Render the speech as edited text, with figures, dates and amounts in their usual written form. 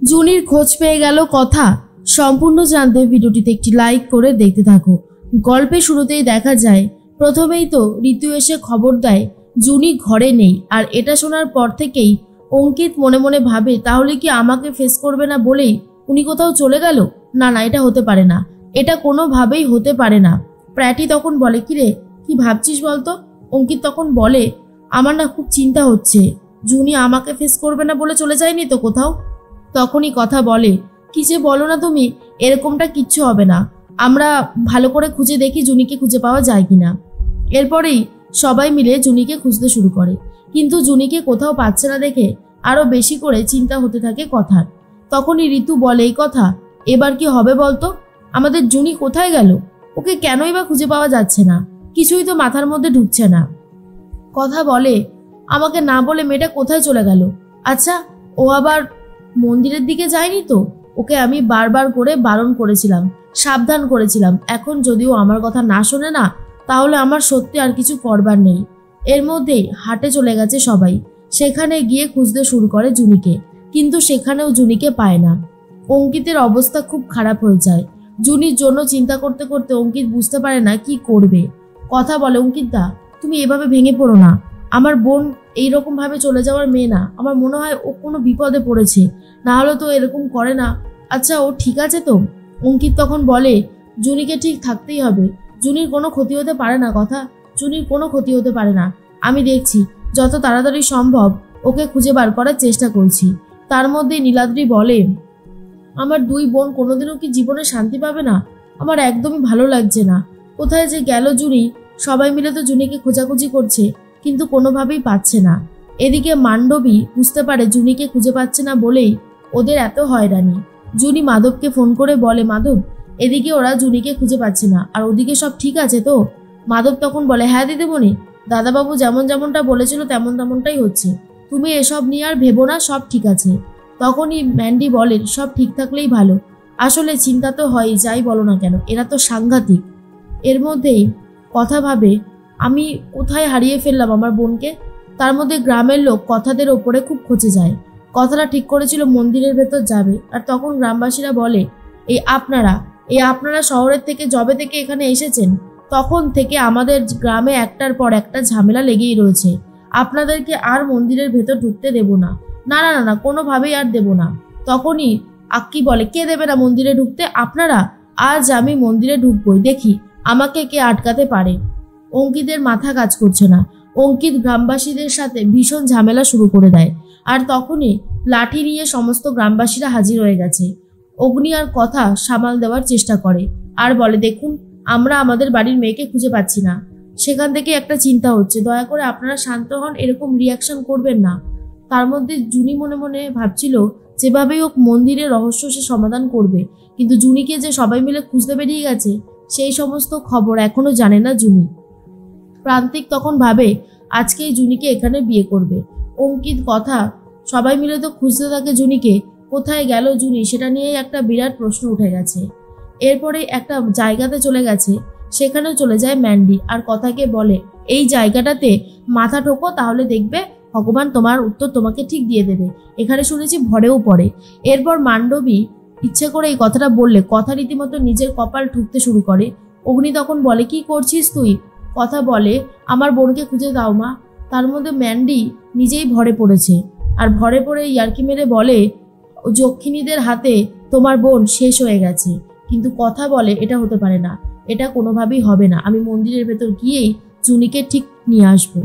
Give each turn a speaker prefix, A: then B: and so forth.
A: জুনির খোঁজ পেয়ে গেল কথা। সম্পূর্ণ জানতে ভিডিওটিতে একটি লাইক করে দেখতে থাকো। গল্পের শুরুতেই দেখা যায় প্রথমেই তো ঋতু এসে খবর দেয় জুনি ঘরে নেই। আর এটা শোনার পর থেকেই অঙ্কিত মনে মনে ভাবে তাহলে কি আমাকে ফেস করবে না বলেই উনি কোথাও চলে গেল? না না, এটা হতে পারে না, এটা কোনোভাবেই হতে পারে না। প্র্যাটি তখন বলে কিরে কি ভাবছিস বলতো? অঙ্কিত তখন বলে আমার না খুব চিন্তা হচ্ছে, জুনি আমাকে ফেস করবে না বলে চলে যায়নি তো কোথাও? তখনই কথা বলে কি যে বলো না তুমি, এরকমটা কিচ্ছু হবে না, আমরা ভালো করে খুঁজে দেখি জুনিকে খুঁজে পাওয়া যায় কিনা। এরপরেই সবাই মিলে জুনিকে খুঁজতে শুরু করে, কিন্তু জুনিকে কোথাও পাচ্ছে না দেখে আরো বেশি করে চিন্তা হতে থাকে কথার। তখনই ঋতু বলে এই কথা, এবার কি হবে বলতো? আমাদের জুনি কোথায় গেল? ওকে কেনই বা খুঁজে পাওয়া যাচ্ছে না, কিছুই তো মাথার মধ্যে ঢুকছে না। কথা বলে আমাকে না বলে মেয়েটা কোথায় চলে গেল? আচ্ছা, ও আবার মন্দিরের দিকে যায়নি তো? ওকে আমি বারবার করে বারণ করেছিলাম, সাবধান করেছিলাম। এখন যদিও আমার কথা না শোনে না, তাহলে আমার সত্যি আর কিছু করবার নেই। এর মধ্যেই হাটে চলে গেছে সবাই, সেখানে গিয়ে খুঁজতে শুরু করে জুনিকে, কিন্তু সেখানেও জুনিকে পায় না। অঙ্কিতের অবস্থা খুব খারাপ হয়ে যায়। জুনির জন্য চিন্তা করতে করতে অঙ্কিত বুঝতে পারে না কি করবে। কথা বলে অঙ্কিত দা, তুমি এভাবে ভেঙে পড়ো না, আমার বোন এইরকম ভাবে চলে যাওয়ার মেয়ে না, আমার মনে হয় ও কোনো বিপদে পড়েছে, না হলে তো এরকম করে না। আচ্ছা ও ঠিক আছে তো? অঙ্কিত তখন বলে জুনিকে ঠিক থাকতেই হবে, জুনির কোনো ক্ষতি হতে পারে না। কথা, জুনির কোনো ক্ষতি হতে পারে না, আমি দেখছি যত তাড়াতাড়ি সম্ভব ওকে খুঁজে বার করার চেষ্টা করছি। তার মধ্যে নীলাদ্রি বলে আমার দুই বোন কোনোদিনও কি জীবনে শান্তি পাবে না? আমার একদমই ভালো লাগছে না, কোথায় যে গেল জুনি? সবাই মিলে তো জুনিকে খোঁজাখুঁজি করছে, কিন্তু কোনোভাবেই পাচ্ছে না। এদিকে মান্ডবী বুঝতে পারে জুনিকে খুঁজে পাচ্ছে না বলেই ওদের এত হয়রানি। জুনি মাধবকে ফোন করে বলে মাধব, এদিকে ওরা জুনিকে খুঁজে পাচ্ছে না, আর ওদিকে সব ঠিক আছে তো? মাধব তখন বলে হ্যাঁ দিদিমণি, দাদাবাবু যেমনটা বলেছিল তেমনটাই হচ্ছে, তুমি এসব নিয়ে আর ভেবো না, সব ঠিক আছে। তখনই ম্যান্ডি বলেন সব ঠিক থাকলেই ভালো, আসলে চিন্তা তো হয় যাই বলো না কেন, এরা তো সাংঘাতিক। এর মধ্যেই কথা ভাবে আমি কোথায় হারিয়ে ফেললাম আমার বোনকে। তার মধ্যে গ্রামের লোক কথাদের ওপরে খুব খচে যায়। কথাটা ঠিক করেছিল মন্দিরের ভেতর যাবে, আর তখন গ্রামবাসীরা বলে এই আপনারা শহরের থেকে যবে থেকে এখানে এসেছেন তখন থেকে আমাদের গ্রামে একটার পর একটা ঝামেলা লেগেই রয়েছে, আপনাদেরকে আর মন্দিরের ভেতর ঢুকতে দেব না, না না না না কোনোভাবেই আর দেব না। তখনই আক্কি বলে কে দেবে না মন্দিরে ঢুকতে? আপনারা? আজ আমি মন্দিরে ঢুকবই, দেখি আমাকে কে আটকাতে পারে। অঙ্কিতের মাথা কাজ করছে না। অঙ্কিত গ্রামবাসীদের সাথে ভীষণ ঝামেলা শুরু করে দেয়, আর তখনই লাঠি নিয়ে সমস্ত গ্রামবাসীরা হাজির হয়ে গেছে। অগ্নি আর কথা সামাল দেওয়ার চেষ্টা করে আর বলে দেখুন, আমরা আমাদের বাড়ির মেয়েকে খুঁজে পাচ্ছি না, সেখান থেকে একটা চিন্তা হচ্ছে, দয়া করে আপনারা শান্ত হন, এরকম রিয়াকশন করবেন না। তার মধ্যে জুনি মনে মনে ভাবছিল যেভাবেই হোক মন্দিরের রহস্য সে সমাধান করবে, কিন্তু জুনিকে যে সবাই মিলে খুঁজতে বেরিয়ে গেছে সেই সমস্ত খবর এখনো জানে না জুনি। প্রান্তিক তখন ভাবে আজকেই জুনিকে এখানে বিয়ে করবে। অঙ্কিত কথা সবাই মিলে তো খুঁজতে থাকে জুনিকে, কোথায় গেল জুনি সেটা নিয়েই একটা বিরাট প্রশ্ন উঠে গেছে। এরপরে একটা জায়গাতে চলে গেছে, সেখানেও চলে যায় ম্যান্ডি আর কথাকে বলে এই জায়গাটাতে মাথা ঠোকো, তাহলে দেখবে ভগবান তোমার উত্তর তোমাকে ঠিক দিয়ে দেবে, এখানে শুনেছি ভরেও পড়ে। এরপর মান্ডবী ইচ্ছে করে এই কথাটা বললে কথা রীতিমতো নিজের কপাল ঠুকতে শুরু করে। অগ্নি তখন বলে কি করছিস তুই? কথা বলে আমার বোনকে খুঁজে দাও মা। তার মধ্যে ম্যান্ডি নিজেই ভরে পড়েছে, আর ভরে পড়ে ইয়ার্কি মেরে বলে যক্ষিণীদের হাতে তোমার বোন শেষ হয়ে গেছে। কিন্তু কথা বলে এটা হতে পারে না, এটা কোনোভাবেই হবে না, আমি মন্দিরের ভেতর গিয়েই জুনিকে ঠিক নিয়ে আসবো।